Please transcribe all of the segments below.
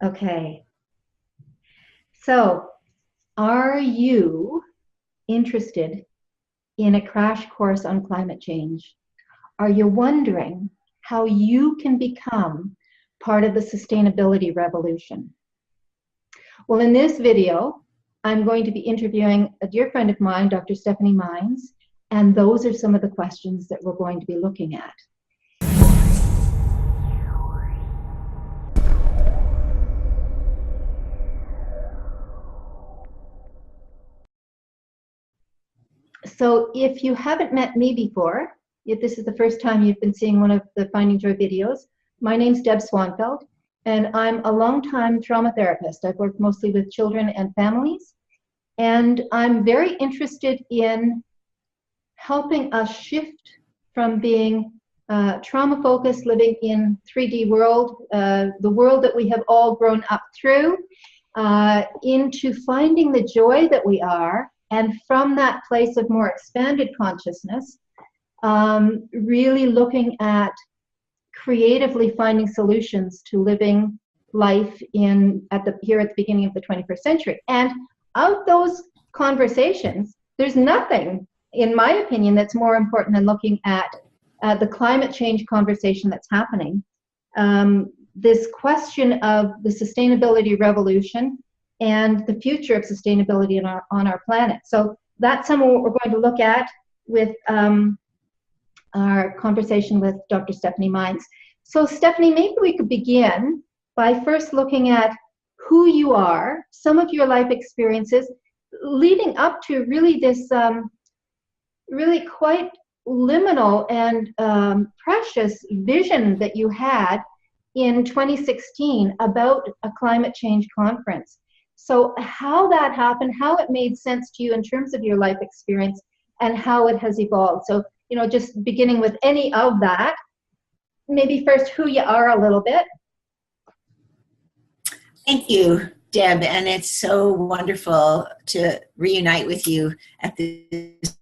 Okay. So, are you interested in a crash course on climate change? Are you wondering how you can become part of the sustainability revolution? Well, in this video, I'm going to be interviewing a dear friend of mine, Dr. Stephanie Mines, and those are some of the questions that we're going to be looking at. So if you haven't met me before, if this is the first time you've been seeing one of the Finding Joy videos, my name's Deb Swanfeld, and I'm a longtime trauma therapist. I've worked mostly with children and families, and I'm very interested in helping us shift from being trauma-focused, living in 3D world, the world that we have all grown up through, into finding the joy that we are, and from that place of more expanded consciousness, really looking at creatively finding solutions to living life here at the beginning of the 21st century. And of those conversations, there's nothing, in my opinion, that's more important than looking at the climate change conversation that's happening. This question of the sustainability revolution and the future of sustainability on our planet. So that's some of what we're going to look at with our conversation with Dr. Stephanie Mines. So Stephanie, maybe we could begin by first looking at who you are, some of your life experiences, leading up to really this really quite liminal and precious vision that you had in 2016 about a climate change conference. So how that happened, how it made sense to you in terms of your life experience, and how it has evolved. So, you know, just beginning with any of that, maybe first who you are a little bit. Thank you, Deb, and it's so wonderful to reunite with you at this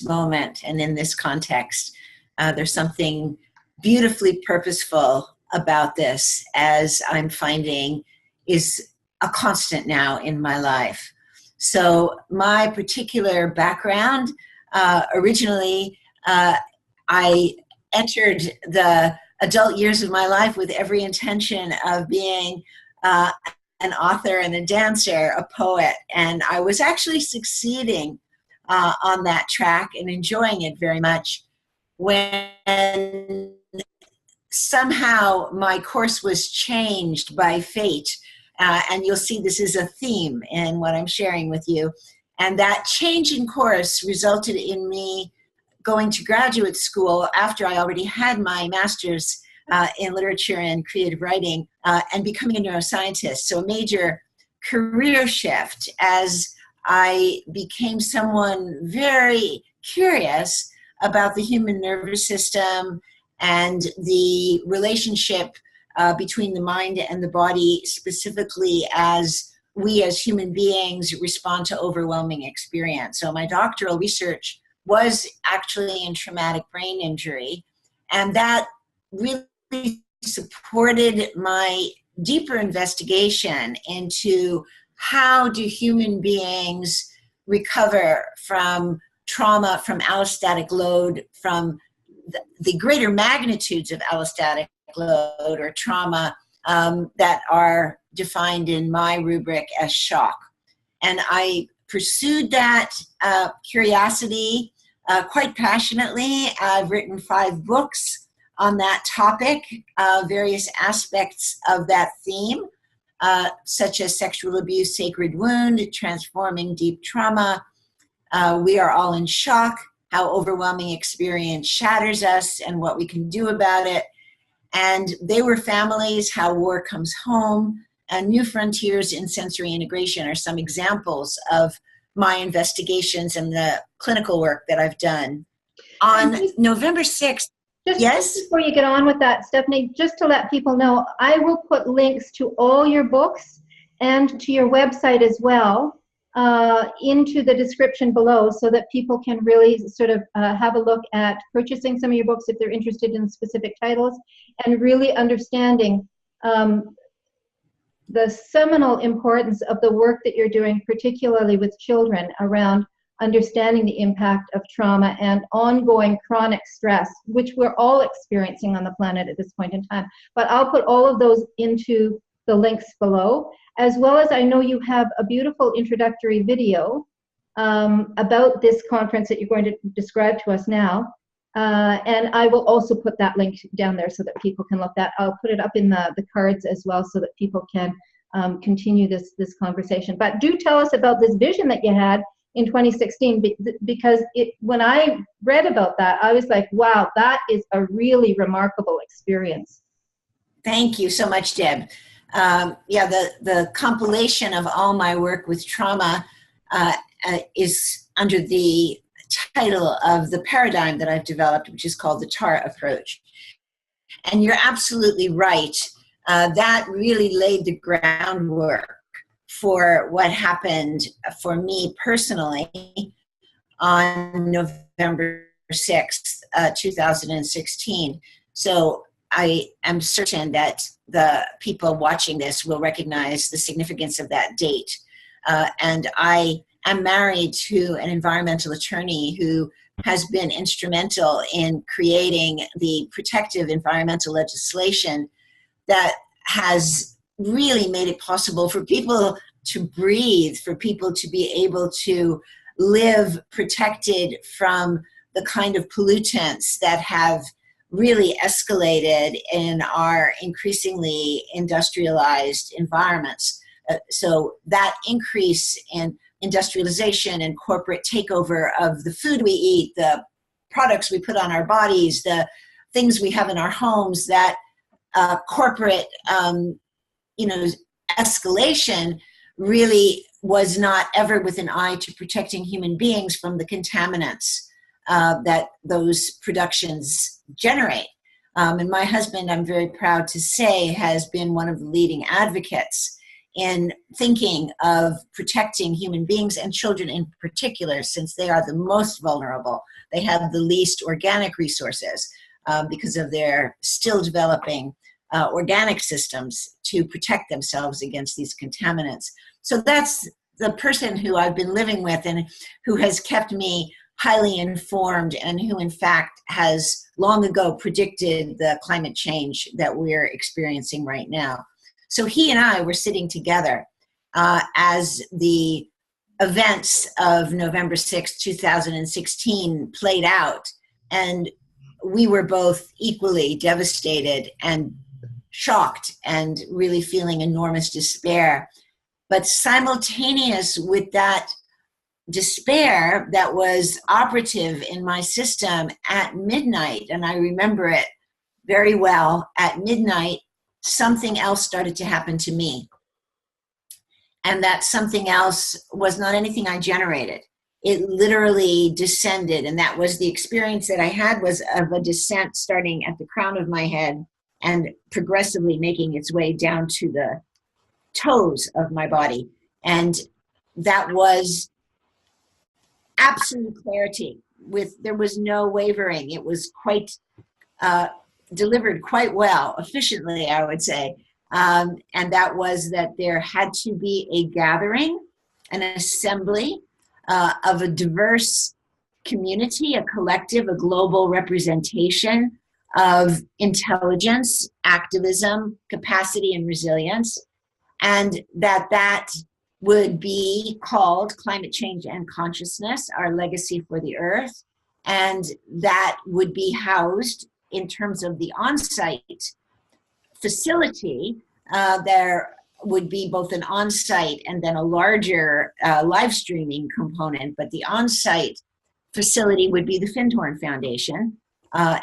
moment and in this context. There's something beautifully purposeful about this, as I'm finding is a constant now in my life. So my particular background, originally I entered the adult years of my life with every intention of being an author and a dancer, a poet, and I was actually succeeding on that track and enjoying it very much when somehow my course was changed by fate. And you'll see this is a theme in what I'm sharing with you. And that change in course resulted in me going to graduate school after I already had my master's in literature and creative writing and becoming a neuroscientist. So a major career shift as I became someone very curious about the human nervous system and the relationship between the mind and the body, specifically as we as human beings respond to overwhelming experience. So my doctoral research was actually in traumatic brain injury, and that really supported my deeper investigation into how do human beings recover from trauma, from allostatic load, from the greater magnitudes of allostatic load or trauma that are defined in my rubric as shock. And I pursued that curiosity quite passionately. I've written 5 books on that topic, various aspects of that theme, such as sexual abuse, sacred wound, transforming deep trauma, we are all in shock, how overwhelming experience shatters us and what we can do about it. And they were families, how war comes home, and new frontiers in sensory integration are some examples of my investigations and the clinical work that I've done. On November 6th, Just before you get on with that, Stephanie, just to let people know, I will put links to all your books and to your website as well into the description below so that people can really sort of have a look at purchasing some of your books if they're interested in specific titles and really understanding the seminal importance of the work that you're doing, particularly with children, around understanding the impact of trauma and ongoing chronic stress, which we're all experiencing on the planet at this point in time. But I'll put all of those into the links below, as well as I know you have a beautiful introductory video about this conference that you're going to describe to us now. And I will also put that link down there so that people can look at. I'll put it up in the cards as well so that people can continue this conversation. But do tell us about this vision that you had in 2016, because when I read about that, I was like, wow, that is a really remarkable experience. Thank you so much, Deb. Yeah, the compilation of all my work with trauma is under the title of the paradigm that I've developed, which is called the TAR approach. And you're absolutely right. That really laid the groundwork for what happened for me personally on November 6th, 2016. So I am certain that the people watching this will recognize the significance of that date. And I am married to an environmental attorney who has been instrumental in creating the protective environmental legislation that has really made it possible for people to breathe, for people to be able to live protected from the kind of pollutants that have really escalated in our increasingly industrialized environments. So that increase in industrialization and corporate takeover of the food we eat, the products we put on our bodies, the things we have in our homes, that corporate escalation really was not ever with an eye to protecting human beings from the contaminants that those productions generate. And my husband, I'm very proud to say, has been one of the leading advocates in thinking of protecting human beings and children in particular, since they are the most vulnerable. They have the least organic resources because of their still developing organic systems to protect themselves against these contaminants. So that's the person who I've been living with and who has kept me highly informed, and who in fact has long ago predicted the climate change that we're experiencing right now. So he and I were sitting together as the events of November 6, 2016 played out, and we were both equally devastated and shocked and really feeling enormous despair. But simultaneous with that despair that was operative in my system at midnight, and I remember it very well, at midnight, something else started to happen to me. And that something else was not anything I generated. It literally descended, and that was the experience that I had, was of a descent starting at the crown of my head and progressively making its way down to the toes of my body. And that was absolute clarity. There was no wavering. It was quite delivered quite well, efficiently, I would say. And that was that there had to be a gathering, an assembly of a diverse community, a collective, a global representation of intelligence, activism, capacity, and resilience, and that would be called Climate Change and Consciousness, Our Legacy for the Earth, and that would be housed in terms of the on-site facility. There would be both an on-site and then a larger live streaming component, but the on-site facility would be the Findhorn Foundation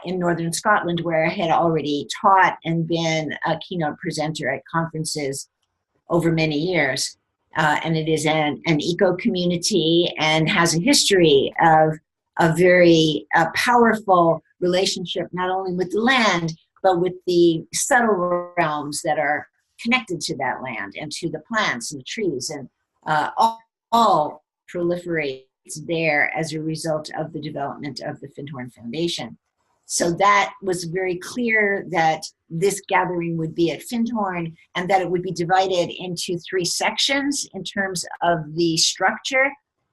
in Northern Scotland, where I had already taught and been a keynote presenter at conferences over many years. And it is an eco-community and has a history of a very powerful relationship, not only with the land, but with the subtle realms that are connected to that land and to the plants and the trees, and all proliferates there as a result of the development of the Findhorn Foundation. So that was very clear that this gathering would be at Findhorn and that it would be divided into 3 sections in terms of the structure,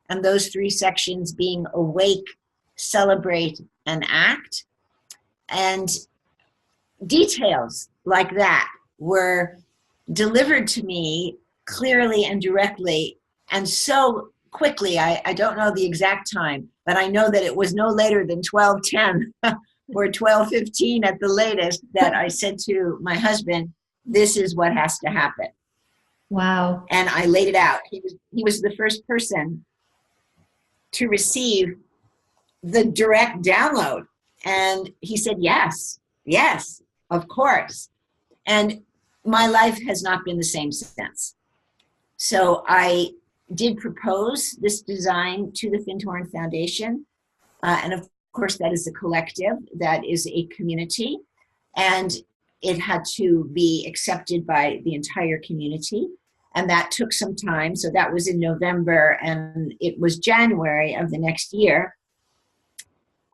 and those 3 sections being awake, celebrate, and act. And details like that were delivered to me clearly and directly and so quickly. I don't know the exact time, but I know that it was no later than 12:10 or 12:15 at the latest that I said to my husband, this is what has to happen. Wow. And I laid it out. He was the first person to receive the direct download. And he said, yes, of course. And my life has not been the same since. So I did propose this design to the Findhorn Foundation. And of course, that is a collective, that is a community. And it had to be accepted by the entire community. And that took some time. So that was in November, and it was January of the next year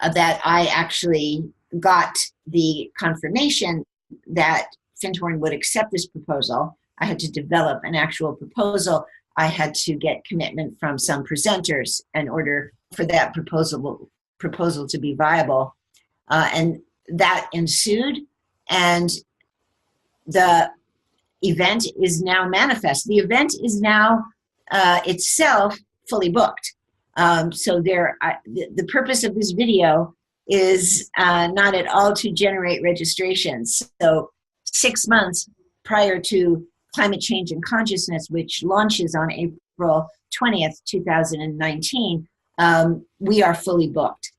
that I actually got the confirmation that Findhorn would accept this proposal. I had to develop an actual proposal. I had to get commitment from some presenters in order for that proposal to be viable. And that ensued, and the event is now manifest. The event is now itself fully booked. So the purpose of this video is not at all to generate registrations. So 6 months prior to Climate Change and Consciousness, which launches on April 20th, 2019, we are fully booked.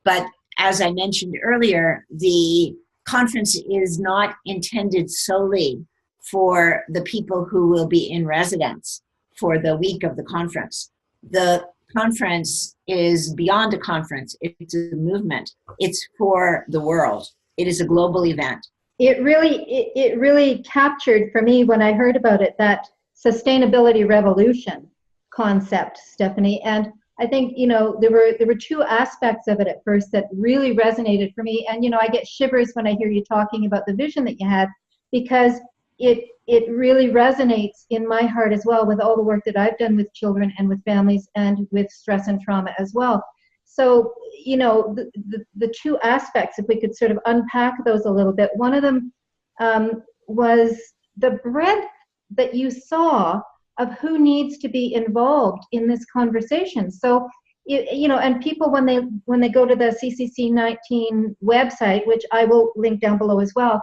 But as I mentioned earlier, the conference is not intended solely for the people who will be in residence for the week of the conference. The conference is beyond a conference. It's a movement. It's for the world. It is a global event. It really captured for me when I heard about it, that sustainability revolution concept, Stephanie. And I think, there were 2 aspects of it at first that really resonated for me. And, I get shivers when I hear you talking about the vision that you had, because it really resonates in my heart as well with all the work that I've done with children and with families and with stress and trauma as well. So, the 2 aspects, if we could sort of unpack those a little bit, one of them was the breadth that you saw of who needs to be involved in this conversation. So, and people, when they go to the CCC19 website, which I will link down below as well,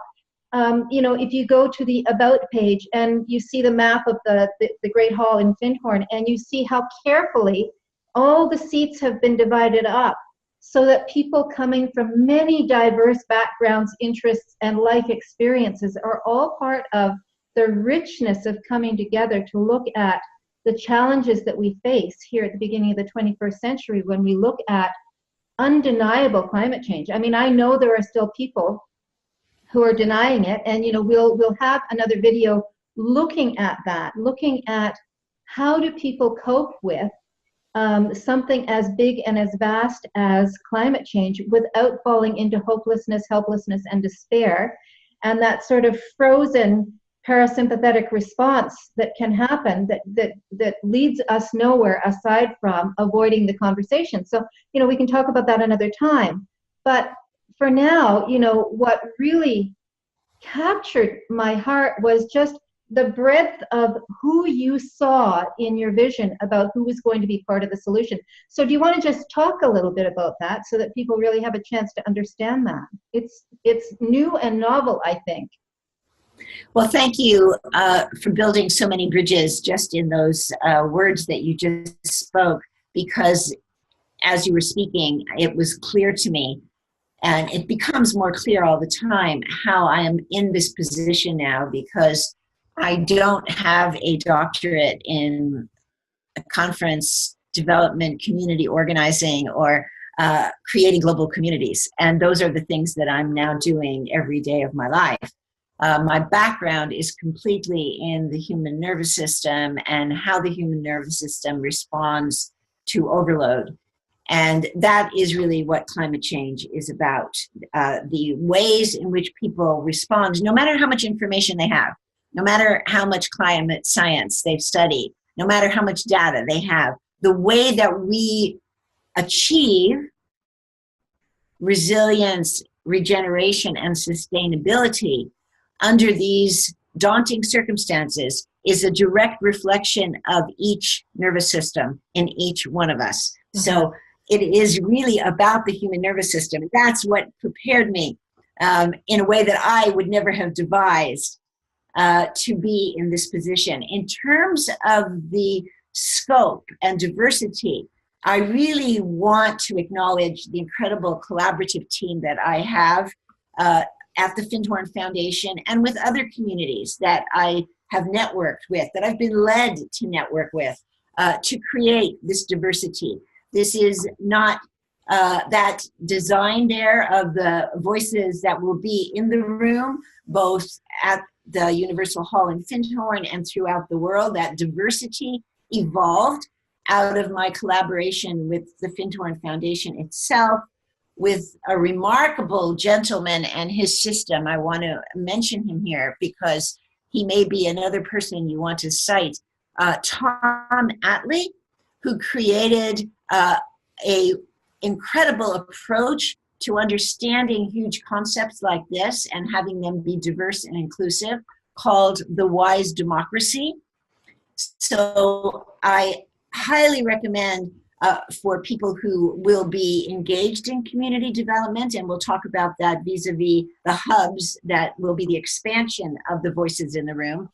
if you go to the About page and you see the map of the Great Hall in Findhorn, and you see how carefully all the seats have been divided up so that people coming from many diverse backgrounds, interests, and life experiences are all part of the richness of coming together to look at the challenges that we face here at the beginning of the 21st century when we look at undeniable climate change. I mean, I know there are still people who are denying it, and we'll have another video looking at that, looking at how do people cope with something as big and as vast as climate change without falling into hopelessness, helplessness, and despair, and that sort of frozen parasympathetic response that can happen that leads us nowhere aside from avoiding the conversation. So, we can talk about that another time. But for now, what really captured my heart was just the breadth of who you saw in your vision about who was going to be part of the solution. So do you want to just talk a little bit about that so that people really have a chance to understand that? It's new and novel, I think. Well, thank you for building so many bridges just in those words that you just spoke, because as you were speaking, it was clear to me, and it becomes more clear all the time, how I am in this position now, because I don't have a doctorate in conference development, community organizing, or creating global communities. And those are the things that I'm now doing every day of my life. My background is completely in the human nervous system and how the human nervous system responds to overload. And that is really what climate change is about. The ways in which people respond, no matter how much information they have, no matter how much climate science they've studied, no matter how much data they have, the way that we achieve resilience, regeneration, and sustainability under these daunting circumstances is a direct reflection of each nervous system in each one of us. Mm-hmm. So it is really about the human nervous system. That's what prepared me in a way that I would never have devised to be in this position. In terms of the scope and diversity, I really want to acknowledge the incredible collaborative team that I have at the Findhorn Foundation and with other communities that I have networked with, that I've been led to network with to create this diversity. This is not that design there of the voices that will be in the room, both at the Universal Hall in Findhorn and throughout the world. That diversity evolved out of my collaboration with the Findhorn Foundation itself, with a remarkable gentleman and his system. I want to mention him here because he may be another person you want to cite. Tom Atlee, who created a incredible approach to understanding huge concepts like this and having them be diverse and inclusive, called the Wise Democracy. So I highly recommend for people who will be engaged in community development, and we'll talk about that vis-a-vis the hubs that will be the expansion of the voices in the room.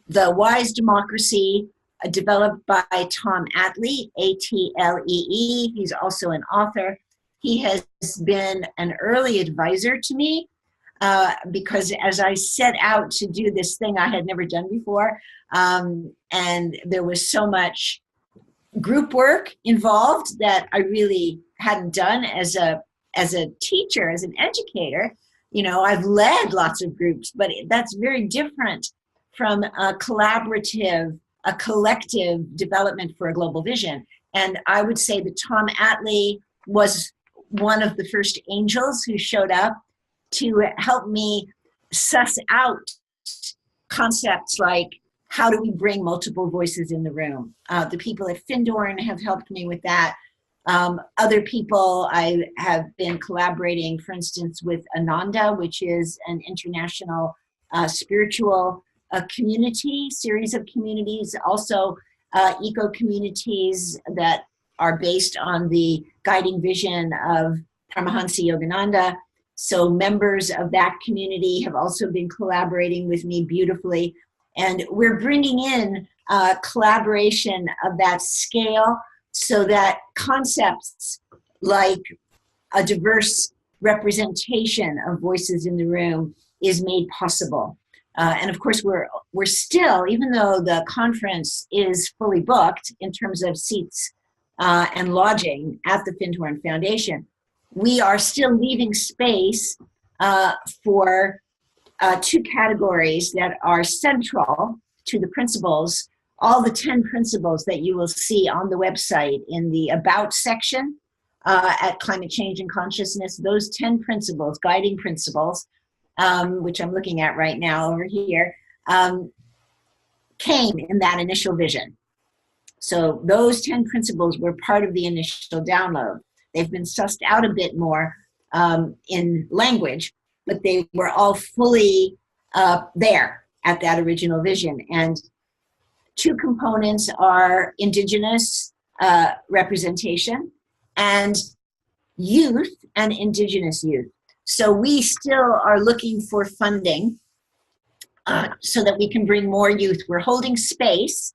The Wise Democracy, developed by Tom Atlee, A-T-L-E-E. He's also an author. He has been an early advisor to me because as I set out to do this thing I had never done before, and there was so much group work involved that I really hadn't done as a teacher, as an educator. You know, I've led lots of groups, but that's very different from a collaborative, a collective development for a global vision. And I would say that Tom Atlee was one of the first angels who showed up to help me suss out concepts like, how do we bring multiple voices in the room? The people at Findhorn have helped me with that. Other people I have been collaborating, for instance, with Ananda, which is an international spiritual community, series of communities, also eco-communities that are based on the guiding vision of Paramahansa Yogananda. So members of that community have also been collaborating with me beautifully. And we're bringing in collaboration of that scale so that concepts like a diverse representation of voices in the room is made possible. And of course, we're still, even though the conference is fully booked in terms of seats and lodging at the Findhorn Foundation, we are still leaving space for two categories that are central to the principles, all the 10 principles that you will see on the website in the About section at Climate Change and Consciousness. Those 10 principles, guiding principles, which I'm looking at right now over here, came in that initial vision. So those 10 principles were part of the initial download. They've been sussed out a bit more in language, but they were all fully there at that original vision. And two components are indigenous representation and youth and indigenous youth. So we still are looking for funding so that we can bring more youth. We're holding space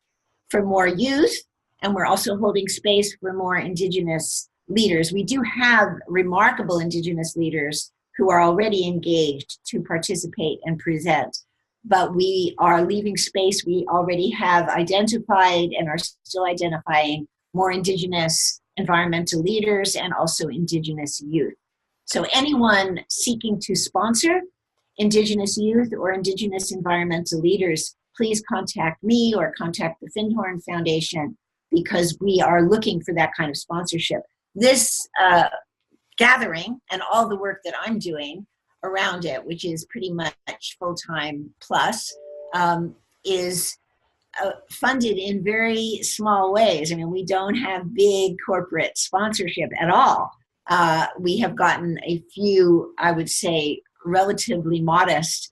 for more youth, and we're also holding space for more indigenous leaders. We do have remarkable indigenous leaders who are already engaged to participate and present, but we are leaving space. We already have identified and are still identifying more indigenous environmental leaders and also indigenous youth. So anyone seeking to sponsor indigenous youth or indigenous environmental leaders, please contact me or contact the Findhorn Foundation, because we are looking for that kind of sponsorship. This gathering and all the work that I'm doing around it, which is pretty much full-time plus, is funded in very small ways. I mean, we don't have big corporate sponsorship at all. We have gotten a few, I would say, relatively modest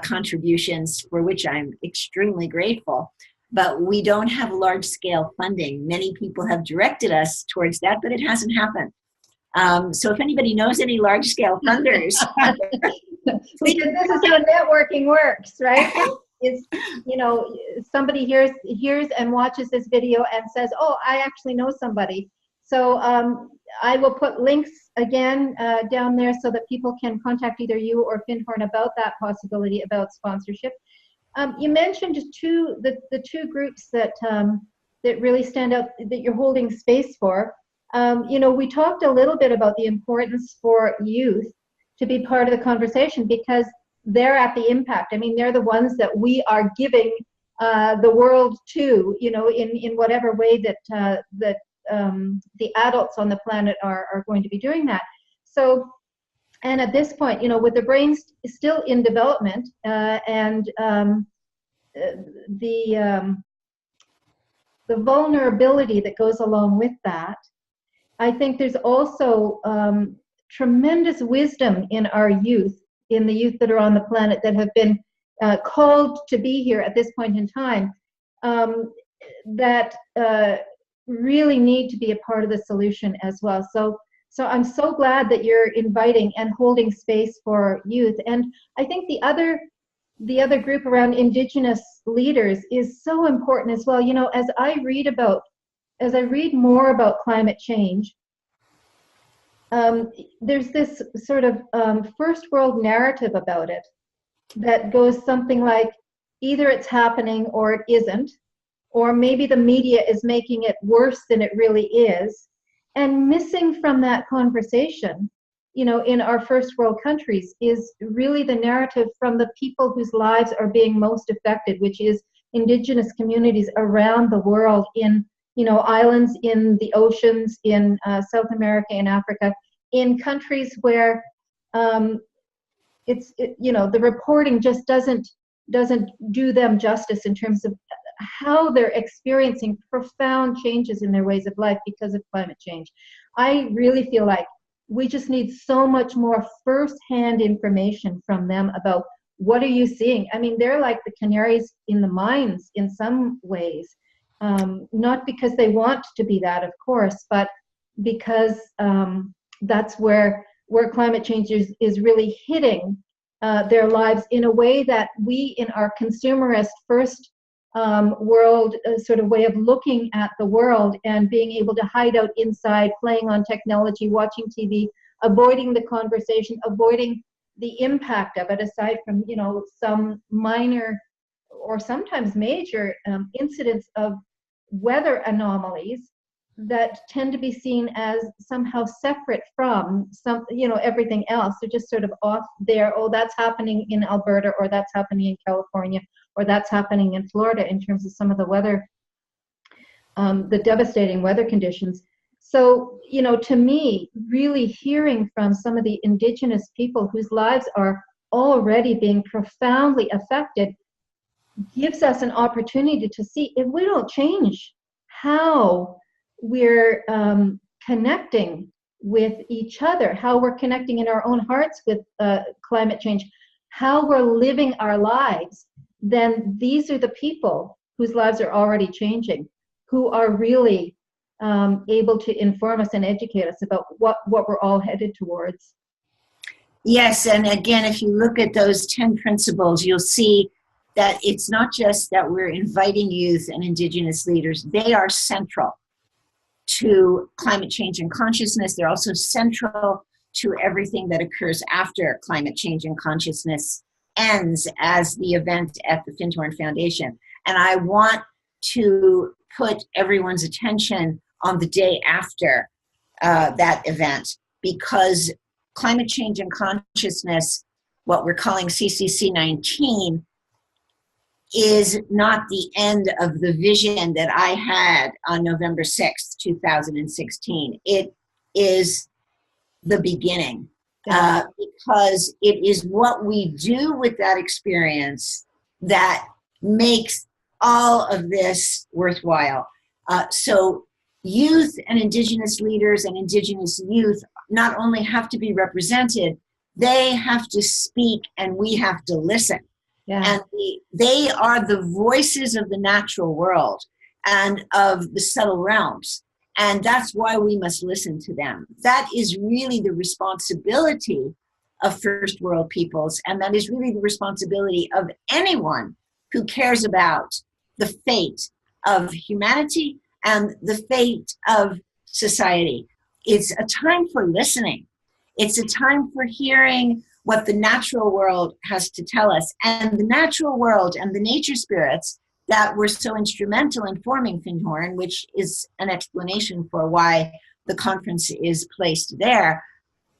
contributions, for which I'm extremely grateful. But we don't have large-scale funding. Many people have directed us towards that, but it hasn't happened. So if anybody knows any large-scale funders, because this is how networking works, right? Is, you know, somebody hears and watches this video and says, "Oh, I actually know somebody." So I will put links again down there so that people can contact either you or Findhorn about that possibility about sponsorship. You mentioned the two groups that that really stand out that you're holding space for. You know, we talked a little bit about the importance for youth to be part of the conversation because they're at the impact. I mean, they're the ones that we are giving the world to, you know, in whatever way that the adults on the planet are going to be doing that. So, and at this point, you know, with the brains still in development and the vulnerability that goes along with that, I think there's also tremendous wisdom in our youth, in the youth that are on the planet that have been called to be here at this point in time, that really need to be a part of the solution as well. So I'm so glad that you're inviting and holding space for youth. And I think the other group around indigenous leaders is so important as well. You know, as I read more about climate change, there's this sort of first world narrative about it that goes something like either it's happening or it isn't, or maybe the media is making it worse than it really is. And missing from that conversation, you know, in our first world countries is really the narrative from the people whose lives are being most affected, which is indigenous communities around the world, in, you know, islands in the oceans, in South America and Africa, in countries where you know, the reporting just doesn't do them justice in terms of how they're experiencing profound changes in their ways of life because of climate change. I really feel like we just need so much more first-hand information from them about what are you seeing. I mean, they're like the canaries in the mines in some ways, not because they want to be that, of course, but because that's where climate change is really hitting their lives in a way that we, in our consumerist first world sort of way of looking at the world and being able to hide out inside, playing on technology, watching TV, avoiding the conversation, avoiding the impact of it, aside from, you know, some minor or sometimes major incidents of weather anomalies that tend to be seen as somehow separate from you know, everything else. They're just sort of off there. Oh, that's happening in Alberta, or that's happening in California, or that's happening in Florida in terms of some of the weather, the devastating weather conditions. So, you know, to me, really hearing from some of the indigenous people whose lives are already being profoundly affected gives us an opportunity to see, if we don't change how we're connecting with each other, how we're connecting in our own hearts with climate change, how we're living our lives, then these are the people whose lives are already changing, who are really able to inform us and educate us about what we're all headed towards. Yes, and again, if you look at those 10 principles, you'll see that it's not just that we're inviting youth and indigenous leaders. They are central to climate change and consciousness. They're also central to everything that occurs after climate change and consciousness ends as the event at the Findhorn Foundation. And I want to put everyone's attention on the day after that event, because climate change and consciousness, what we're calling CCC 19, is not the end of the vision that I had on November 6th, 2016. It is the beginning, because it is what we do with that experience that makes all of this worthwhile. So youth and indigenous leaders and indigenous youth not only have to be represented, they have to speak and we have to listen. Yeah. And they are the voices of the natural world and of the subtle realms. And that's why we must listen to them. That is really the responsibility of first world peoples. And that is really the responsibility of anyone who cares about the fate of humanity and the fate of society. It's a time for listening. It's a time for hearing what the natural world has to tell us. And the natural world and the nature spirits that were so instrumental in forming Findhorn, which is an explanation for why the conference is placed there,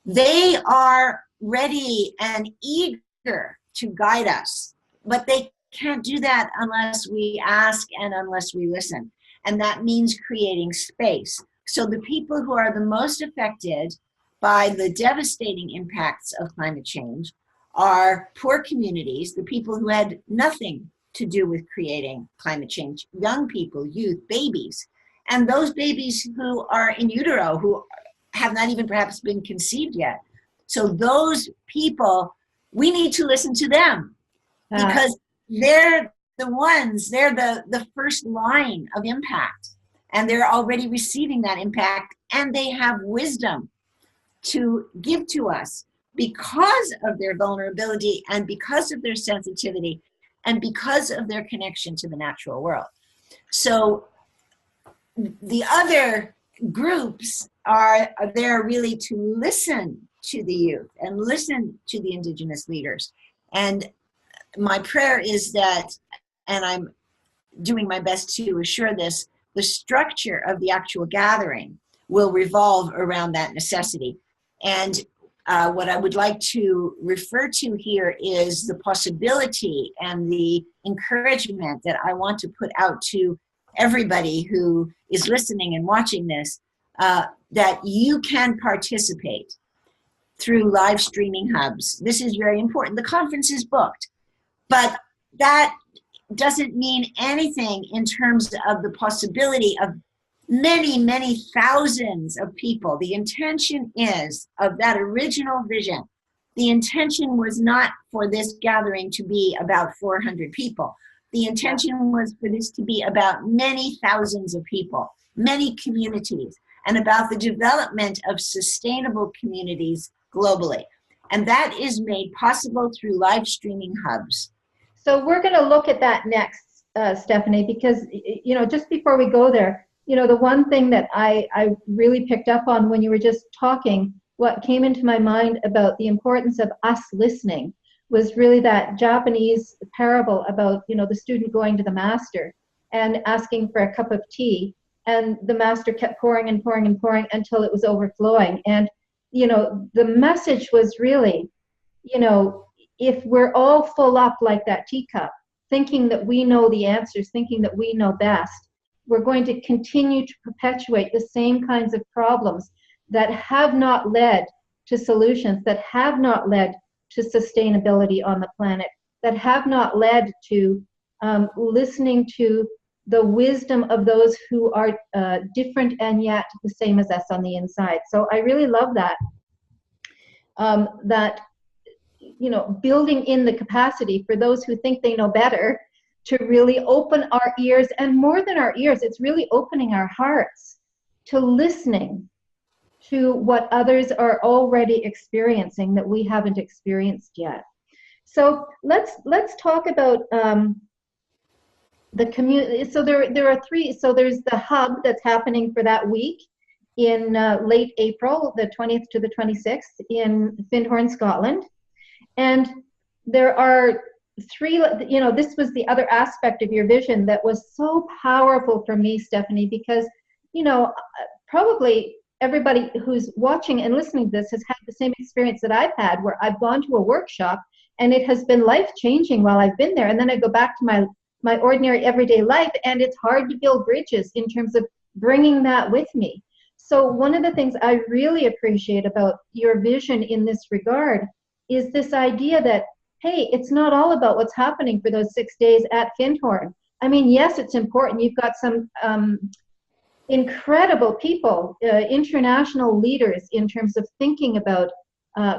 they are ready and eager to guide us. But they can't do that unless we ask and unless we listen. And that means creating space. So the people who are the most affected by the devastating impacts of climate change are poor communities, the people who had nothing to do with creating climate change, young people, youth, babies, and those babies who are in utero, who have not even perhaps been conceived yet. So those people, we need to listen to them because they're the ones, they're the first line of impact, and they're already receiving that impact, and they have wisdom to give to us because of their vulnerability and because of their sensitivity and because of their connection to the natural world. So the other groups are there really to listen to the youth and listen to the indigenous leaders. And my prayer is that, and I'm doing my best to assure this, the structure of the actual gathering will revolve around that necessity. And what I would like to refer to here is the possibility and the encouragement that I want to put out to everybody who is listening and watching this, that you can participate through live streaming hubs. This is very important. The conference is booked, but that doesn't mean anything in terms of the possibility of many, many thousands of people. The intention is of that original vision. The intention was not for this gathering to be about 400 people. The intention was for this to be about many thousands of people, many communities, and about the development of sustainable communities globally. And that is made possible through live streaming hubs. So we're going to look at that next, Stephanie, because, you know, just before we go there, you know, the one thing that I really picked up on when you were just talking, what came into my mind about the importance of us listening was really that Japanese parable about, you know, the student going to the master and asking for a cup of tea, and the master kept pouring and pouring and pouring until it was overflowing. And, you know, the message was really, you know, if we're all full up like that teacup, thinking that we know the answers, thinking that we know best, we're going to continue to perpetuate the same kinds of problems that have not led to solutions, that have not led to sustainability on the planet, that have not led to listening to the wisdom of those who are different and yet the same as us on the inside. So I really love that, that, you know, building in the capacity for those who think they know better to really open our ears, and more than our ears, it's really opening our hearts to listening to what others are already experiencing that we haven't experienced yet. So let's talk about the community. So there are three. So there's the hub that's happening for that week in late April, the 20th to the 26th in Findhorn, Scotland, and there are three. You know, this was the other aspect of your vision that was so powerful for me, Stephanie, because, you know, probably everybody who's watching and listening to this has had the same experience that I've had, where I've gone to a workshop And it has been life-changing while I've been there. And then I go back to my ordinary everyday life, and it's hard to build bridges in terms of bringing that with me. So one of the things I really appreciate about your vision in this regard is this idea that, hey, it's not all about what's happening for those 6 days at Findhorn. I mean, yes, it's important. You've got some incredible people, international leaders in terms of thinking about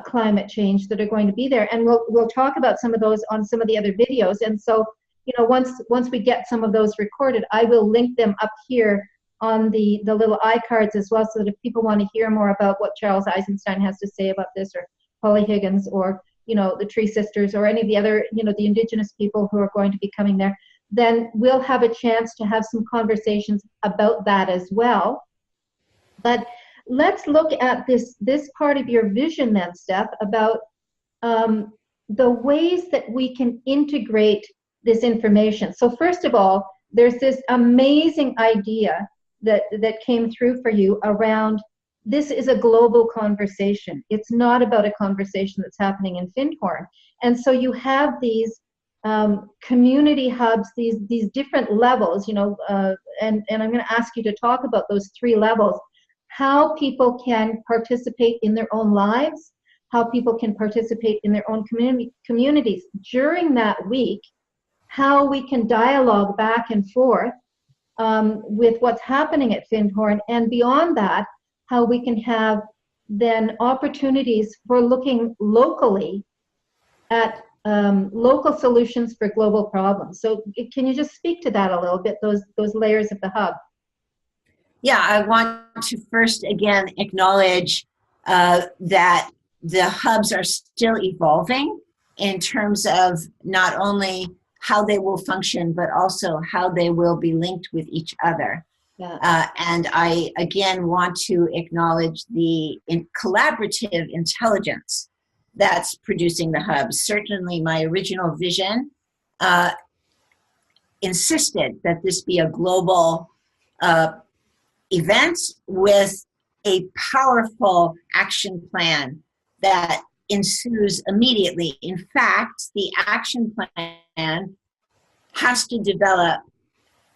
climate change that are going to be there, and we'll talk about some of those on some of the other videos. And so, you know, once we get some of those recorded, I will link them up here on the little iCards as well, so that if people want to hear more about what Charles Eisenstein has to say about this, or Polly Higgins, or, you know, the Tree Sisters, or any of the other, you know, the indigenous people who are going to be coming there, then we'll have a chance to have some conversations about that as well. But let's look at this part of your vision then, Steph, about the ways that we can integrate this information. So first of all, there's this amazing idea that came through for you around, this is a global conversation. It's not about a conversation that's happening in Findhorn. And so you have these community hubs, these different levels, you know, and I'm going to ask you to talk about those 3 levels, how people can participate in their own lives, how people can participate in their own communities during that week, how we can dialogue back and forth with what's happening at Findhorn, and beyond that, how we can have then opportunities for looking locally at local solutions for global problems. So can you just speak to that a little bit, those layers of the hub? Yeah, I want to first again acknowledge that the hubs are still evolving in terms of not only how they will function, but also how they will be linked with each other. Yeah. And I, again, want to acknowledge the collaborative intelligence that's producing the hubs. Certainly my original vision insisted that this be a global event with a powerful action plan that ensues immediately. In fact, the action plan has to develop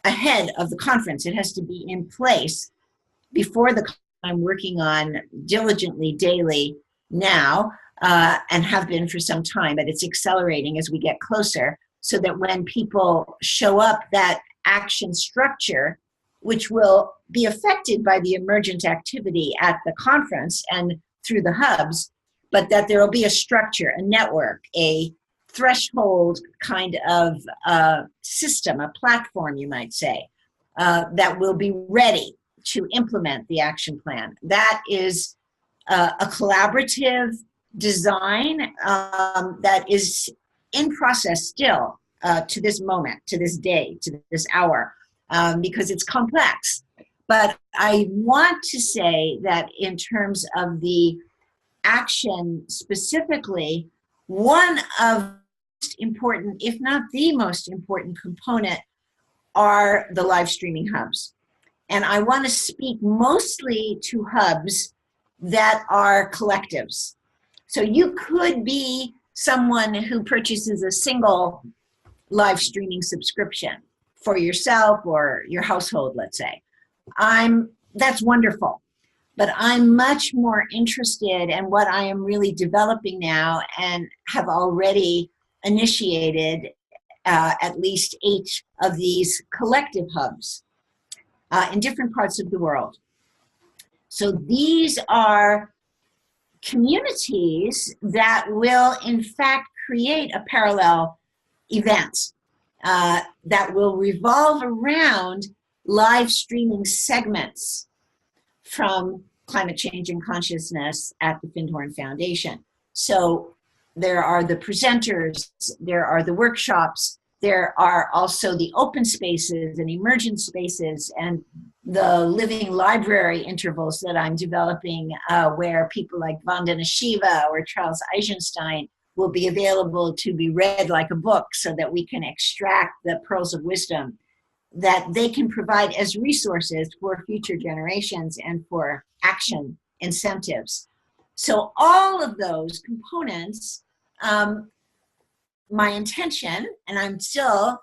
ahead of the conference. It has to be in place before the conference. I'm working on diligently daily now, and have been for some time, but it's accelerating as we get closer, so that when people show up, that action structure, which will be affected by the emergent activity at the conference and through the hubs, but that there will be a structure, a network, a threshold kind of system, a platform, you might say, that will be ready to implement the action plan. That is a collaborative design that is in process still to this moment, to this day, to this hour, because it's complex. But I want to say that in terms of the action specifically, one of the most important, if not the most important component, are the live streaming hubs. And I want to speak mostly to hubs that are collectives. So you could be someone who purchases a single live streaming subscription for yourself or your household, let's say. That's wonderful. But I'm much more interested in what I am really developing now, and have already initiated at least 8 of these collective hubs in different parts of the world. So these are communities that will in fact create a parallel event that will revolve around live streaming segments from climate change and consciousness at the Findhorn Foundation. So there are the presenters, there are the workshops, there are also the open spaces and emergent spaces, and the living library intervals that I'm developing, where people like Vandana Shiva or Charles Eisenstein will be available to be read like a book, so that we can extract the pearls of wisdom that they can provide as resources for future generations and for action incentives. So all of those components my intention, and I'm still,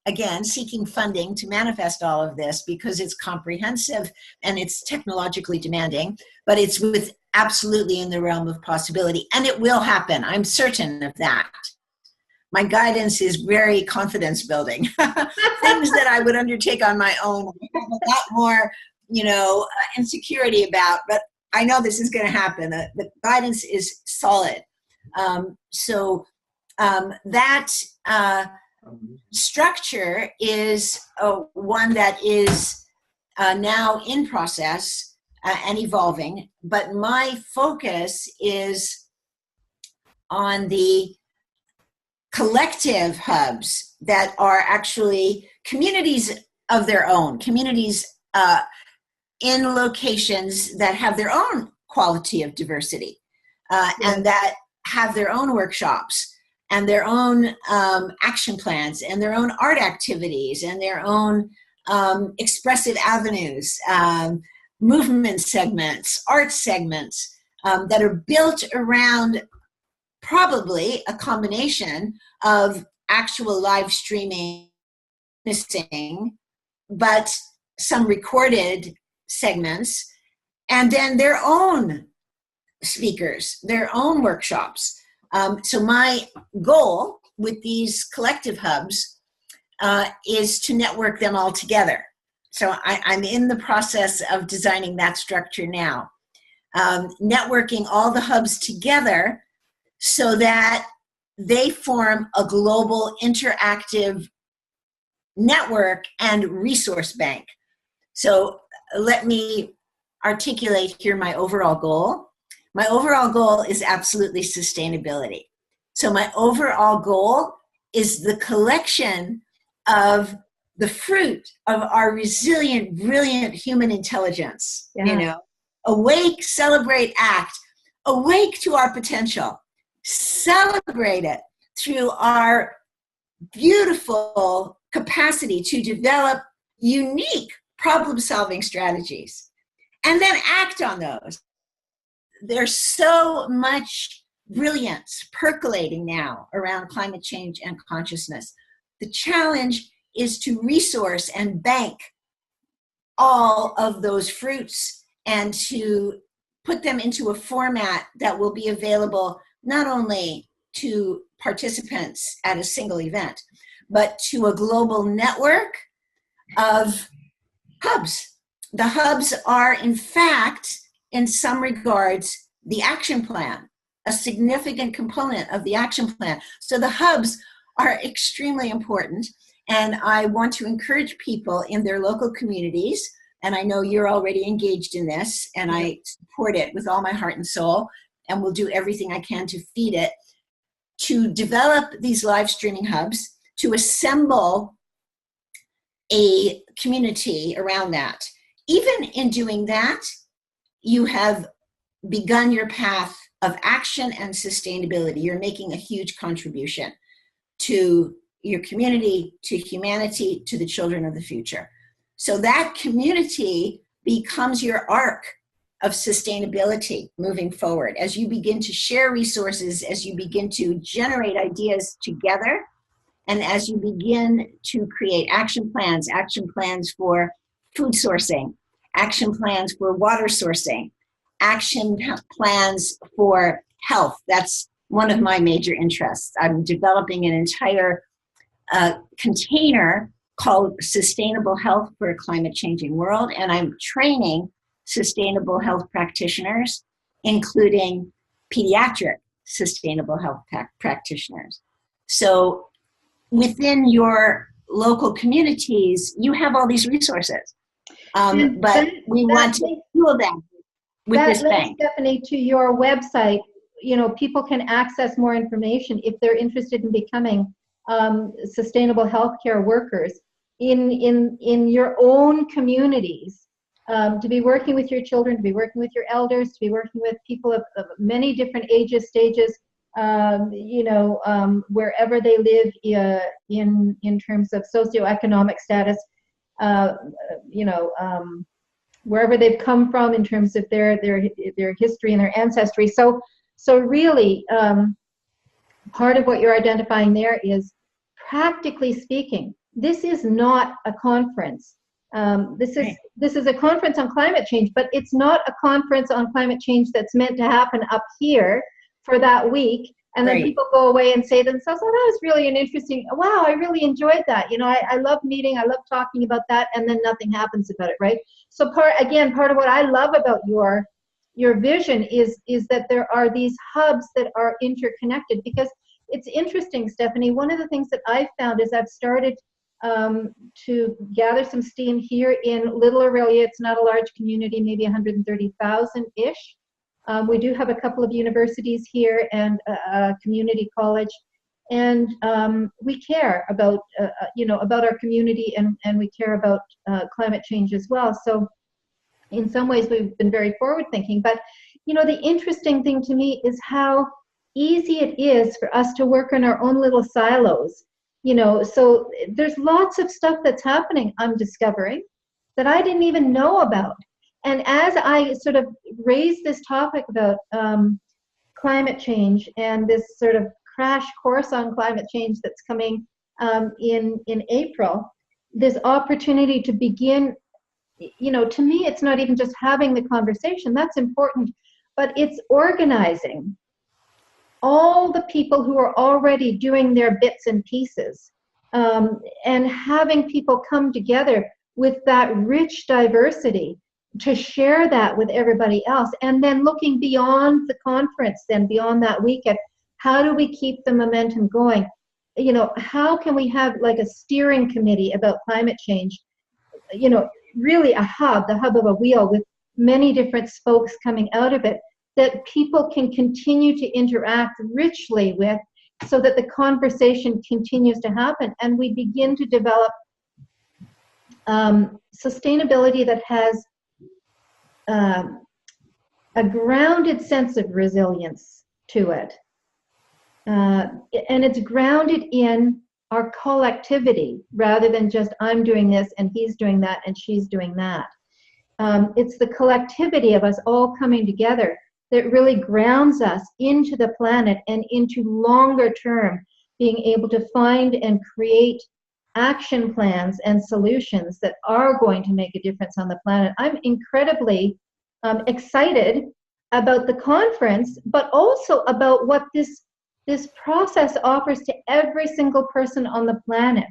again, seeking funding to manifest all of this because it's comprehensive and it's technologically demanding, but it's with absolutely in the realm of possibility, and it will happen. I'm certain of that. My guidance is very confidence building. Things that I would undertake on my own, I have a lot more, insecurity about, but I know this is going to happen. The guidance is solid. That structure is one that is now in process and evolving, but my focus is on the collective hubs that are actually communities of their own, communities in locations that have their own quality of diversity and that have their own workshops and their own action plans and their own art activities and their own expressive avenues, movement segments, art segments that are built around probably a combination of actual live streaming, but some recorded segments, and then their own speakers, their own workshops. So my goal with these collective hubs is to network them all together. So I'm in the process of designing that structure now. Networking all the hubs together so that they form a global interactive network and resource bank. So let me articulate here my overall goal. My overall goal is absolutely sustainability. So my overall goal is the collection of the fruit of our resilient, brilliant human intelligence. Awake, celebrate, act, awake to our potential, celebrate it through our beautiful capacity to develop unique problem-solving strategies, and then act on those. There's so much brilliance percolating now around climate change and consciousness. The challenge is to resource and bank all of those fruits and to put them into a format that will be available not only to participants at a single event, but to a global network of hubs. The hubs are, in fact, in some regards, the action plan, a significant component of the action plan. So the hubs are extremely important, and I want to encourage people in their local communities, and I know you're already engaged in this, and I support it with all my heart and soul, and will do everything I can to feed it, to develop these live streaming hubs, to assemble a community around that. Even in doing that, you have begun your path of action and sustainability. You're making a huge contribution to your community, to humanity, to the children of the future. So that community becomes your arc of sustainability moving forward. As you begin to share resources, as you begin to generate ideas together, and as you begin to create action plans for food sourcing, action plans for water sourcing, action plans for health. That's one of my major interests. I'm developing an entire container called Sustainable Health for a Climate Changing World, and I'm training sustainable health practitioners, including pediatric sustainable health practitioners. So within your local communities, you have all these resources, but we want to fuel them with this bank. Stephanie, to your website, people can access more information if they're interested in becoming sustainable healthcare workers in your own communities, to be working with your children, to be working with your elders, to be working with people of many different ages, stages, wherever they live in terms of socioeconomic status, wherever they've come from in terms of their history and their ancestry. So really, part of what you're identifying there is, practically speaking, this is not a conference. This is a conference on climate change, but it's not a conference on climate change that's meant to happen up here for that week. And then people go away and say to themselves, oh, that was really an interesting, wow, I really enjoyed that. You know, I love meeting, I love talking about that, and then nothing happens about it, right? So part of what I love about your vision is that there are these hubs that are interconnected. Because it's interesting, Stephanie, one of the things that I've found is I've started to gather some steam here in Little Aurelia. It's not a large community, maybe 130,000-ish. We do have a couple of universities here and a community college, and we care about about our community, and we care about climate change as well. So in some ways we've been very forward thinking, but the interesting thing to me is how easy it is for us to work in our own little silos. So there's lots of stuff that's happening, I'm discovering, that I didn't even know about. And as I sort of raise this topic about climate change and this sort of crash course on climate change that's coming in April, this opportunity to begin, to me, it's not even just having the conversation, that's important, but it's organizing all the people who are already doing their bits and pieces, and having people come together with that rich diversity to share that with everybody else, and then looking beyond the conference, then beyond that weekend, how do we keep the momentum going? How can we have like a steering committee about climate change, really the hub of a wheel with many different spokes coming out of it, that people can continue to interact richly with, so that the conversation continues to happen, and we begin to develop sustainability that has a grounded sense of resilience to it. And it's grounded in our collectivity rather than just I'm doing this and he's doing that and she's doing that. It's the collectivity of us all coming together that really grounds us into the planet and into longer term being able to find and create action plans and solutions that are going to make a difference on the planet. I'm incredibly excited about the conference, but also about what this process offers to every single person on the planet.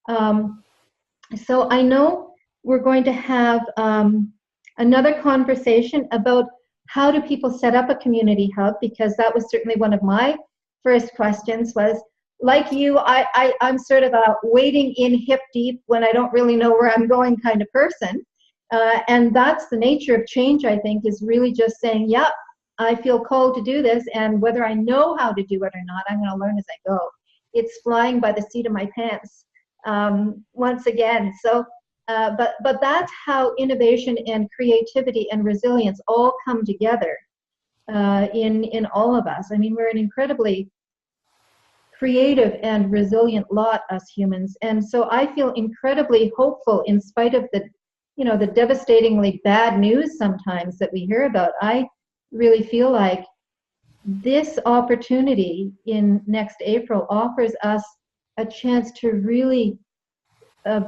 So I know we're going to have another conversation about how do people set up a community hub, because that was certainly one of my first questions. Was like you, I'm sort of a wading in hip deep when I don't really know where I'm going kind of person. And that's the nature of change, I think, is really just saying, yep, I feel called to do this, and whether I know how to do it or not, I'm going to learn as I go. It's flying by the seat of my pants once again. So, but that's how innovation and creativity and resilience all come together in all of us. I mean, we're an incredibly creative and resilient lot, us humans, and so I feel incredibly hopeful in spite of the the devastatingly bad news sometimes that we hear about. I really feel like this opportunity in next April offers us a chance to really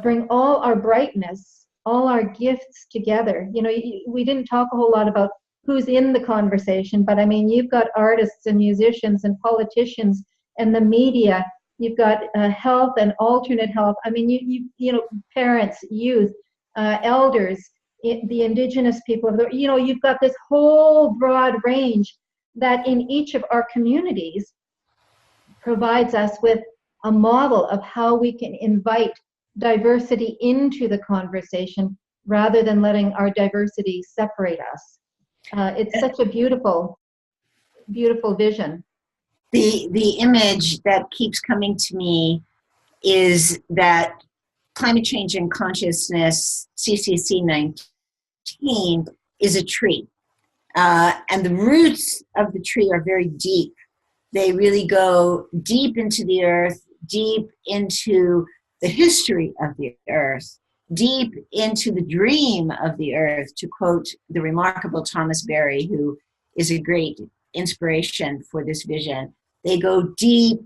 bring all our brightness, all our gifts together. We didn't talk a whole lot about who's in the conversation, but I mean, you've got artists and musicians and politicians and the media. You've got health and alternate health. I mean, you parents, youth, elders, the indigenous people. You've got this whole broad range that in each of our communities provides us with a model of how we can invite diversity into the conversation rather than letting our diversity separate us. It's such a beautiful, beautiful vision. The image that keeps coming to me is that Climate Change and Consciousness, CCC 19, is a tree. And the roots of the tree are very deep. They really go deep into the earth, deep into the history of the earth, deep into the dream of the earth, to quote the remarkable Thomas Berry, who is a great inspiration for this vision. They go deep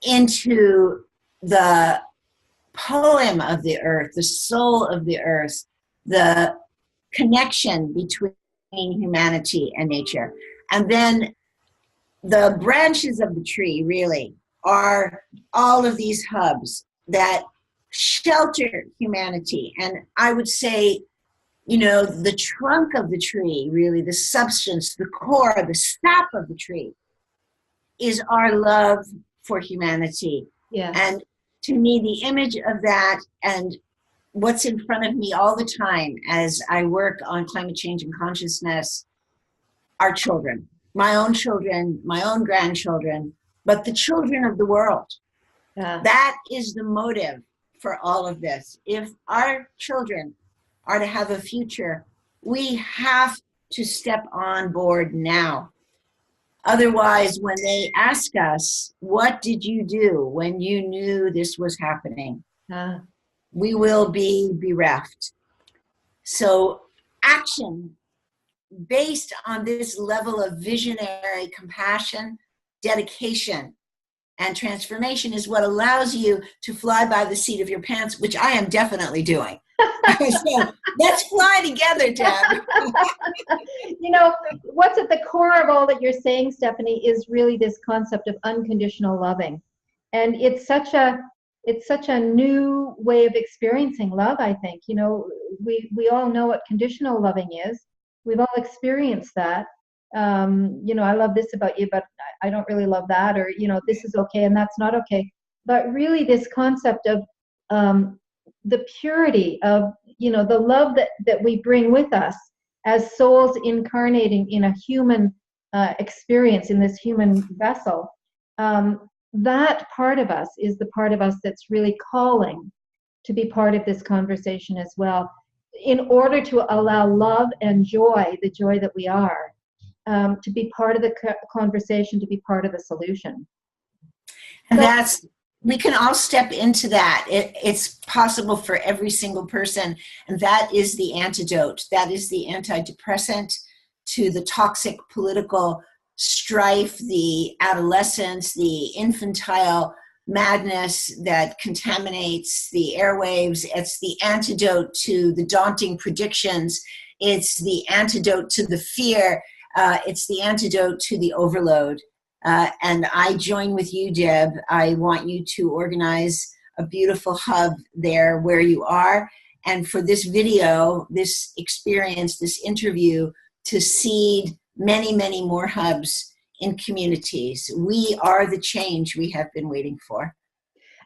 into the poem of the earth, the soul of the earth, the connection between humanity and nature. And then the branches of the tree really are all of these hubs that shelter humanity. And I would say, you know, the trunk of the tree, really, the substance, the core, the sap of the tree is our love for humanity. Yeah. And to me, the image of that and what's in front of me all the time as I work on climate change and consciousness are children, my own grandchildren, but the children of the world. Yeah. That is the motive for all of this. If our children are to have a future, we have to step on board now. Otherwise, when they ask us, what did you do when you knew this was happening? We will be bereft. So action based on this level of visionary compassion, dedication, and transformation is what allows you to fly by the seat of your pants, which I am definitely doing. So let's fly together, Deb. You know, what's at the core of all that you're saying, Stephanie, is really this concept of unconditional loving. And it's such a new way of experiencing love, I think. You know, we all know what conditional loving is. We've all experienced that. You know, I love this about you, but I don't really love that, or, you know, this is okay and that's not okay. But really this concept of the purity of, you know, the love that we bring with us as souls incarnating in a human experience, in this human vessel, that part of us is the part of us that's really calling to be part of this conversation as well, in order to allow love and joy, the joy that we are, to be part of the conversation, to be part of the solution. And that's, we can all step into that. It's possible for every single person. And that is the antidote. That is the antidepressant to the toxic political strife, the adolescence, the infantile madness that contaminates the airwaves. It's the antidote to the daunting predictions. It's the antidote to the fear. It's the antidote to the overload. And I join with you, Deb. I want you to organize a beautiful hub there where you are. And for this video, this experience, this interview, to seed many, many more hubs in communities. We are the change we have been waiting for.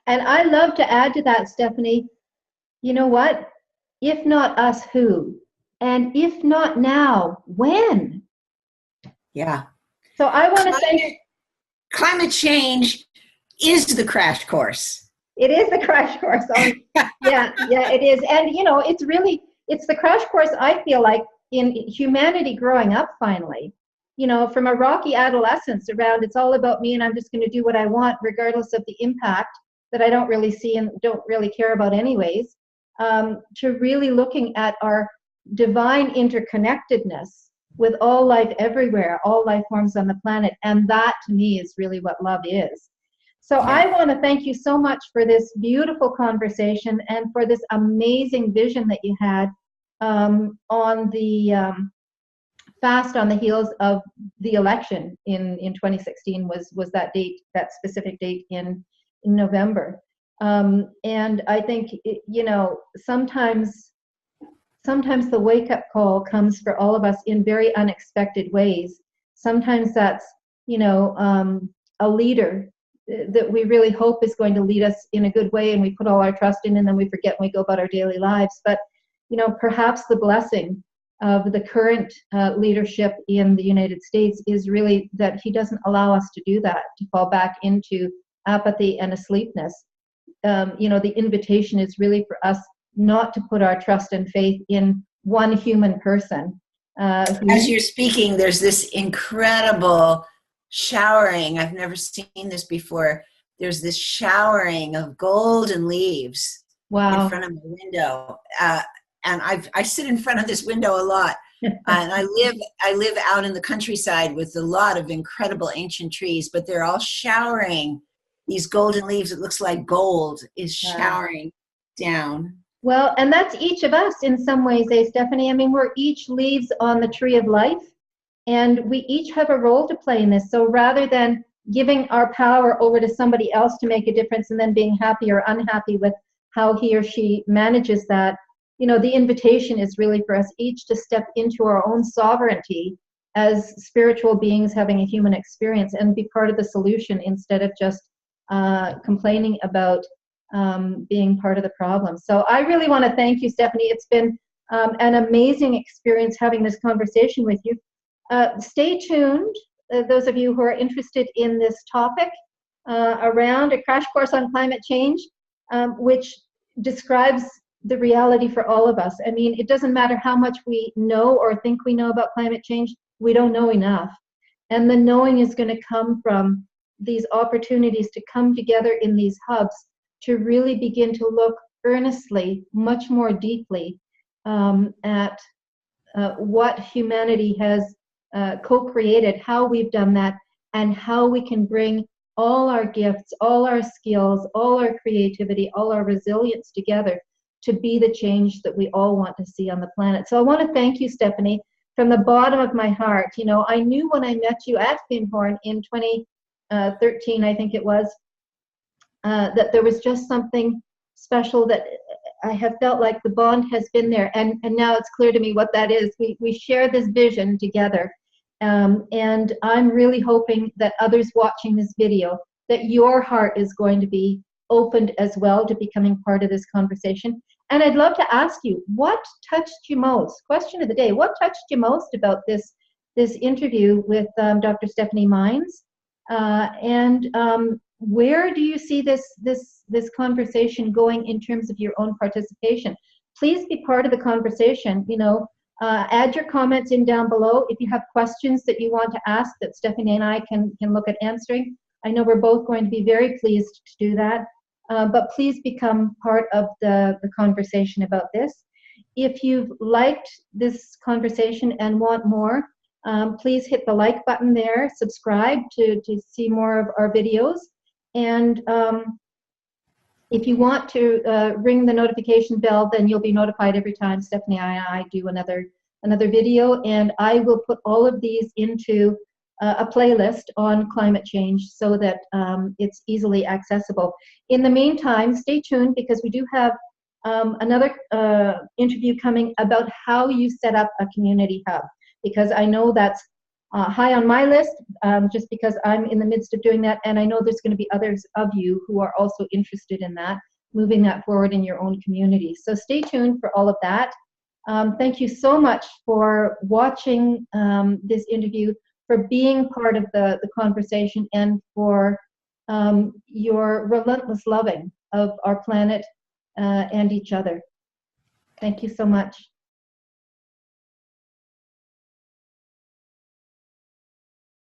And I love to add to that, Stephanie, you know what? If not us, who? And if not now, when? Yeah. So I want to say climate change is the crash course. It is the crash course. Yeah, it is. And, you know, it's the crash course, I feel like, in humanity growing up finally. You know, from a rocky adolescence around, it's all about me and I'm just going to do what I want, regardless of the impact that I don't really see and don't really care about anyways, to really looking at our divine interconnectedness with all life everywhere, all life forms on the planet. And that, to me, is really what love is. So yeah. I want to thank you so much for this beautiful conversation and for this amazing vision that you had on the fast on the heels of the election in 2016 was that date, that specific date in November. And I think, you know, sometimes the wake-up call comes for all of us in very unexpected ways. Sometimes that's, you know, a leader that we really hope is going to lead us in a good way and we put all our trust in and then we forget when we go about our daily lives. But, you know, perhaps the blessing of the current leadership in the United States is really that he doesn't allow us to do that, to fall back into apathy and asleepness. You know, the invitation is really for us not to put our trust and faith in one human person. As you're speaking, there's this incredible showering. I've never seen this before. There's this showering of golden leaves in front of my window. And I sit in front of this window a lot. And I live out in the countryside with a lot of incredible ancient trees, but they're all showering these golden leaves. It looks like gold is showering down. Well, and that's each of us in some ways, Stephanie? I mean, we're each leaves on the tree of life, and we each have a role to play in this. So rather than giving our power over to somebody else to make a difference and then being happy or unhappy with how he or she manages that, you know, the invitation is really for us each to step into our own sovereignty as spiritual beings having a human experience and be part of the solution instead of just complaining about being part of the problem. So I really want to thank you, Stephanie. It's been an amazing experience having this conversation with you. Stay tuned, those of you who are interested in this topic, around a crash course on climate change, which describes the reality for all of us. I mean, it doesn't matter how much we know or think we know about climate change, we don't know enough. And the knowing is going to come from these opportunities to come together in these hubs to really begin to look earnestly, much more deeply, at what humanity has co-created, how we've done that, and how we can bring all our gifts, all our skills, all our creativity, all our resilience together to be the change that we all want to see on the planet. So I want to thank you, Stephanie, from the bottom of my heart. You know, I knew when I met you at Findhorn in 2013, I think it was, that there was just something special, that I have felt like the bond has been there, and now it's clear to me what that is. We share this vision together, and I'm really hoping that others watching this video, that your heart is going to be opened as well to becoming part of this conversation. And I'd love to ask you, what touched you most? Question of the day, what touched you most about this interview with Dr. Stephanie Mines? Where do you see this conversation going in terms of your own participation? Please be part of the conversation. You know, add your comments in down below. If you have questions that you want to ask that Stephanie and I can look at answering, I know we're both going to be very pleased to do that. But please become part of the conversation about this. If you've liked this conversation and want more, please hit the like button there, subscribe to see more of our videos. And if you want to ring the notification bell, then you'll be notified every time Stephanie and I do another video. And I will put all of these into a playlist on climate change so that it's easily accessible. In the meantime, stay tuned, because we do have another interview coming about how you set up a community hub, because I know that's high on my list, just because I'm in the midst of doing that, and I know there's going to be others of you who are also interested in that, moving that forward in your own community. So stay tuned for all of that. Thank you so much for watching this interview, for being part of the conversation, and for your relentless loving of our planet and each other. Thank you so much.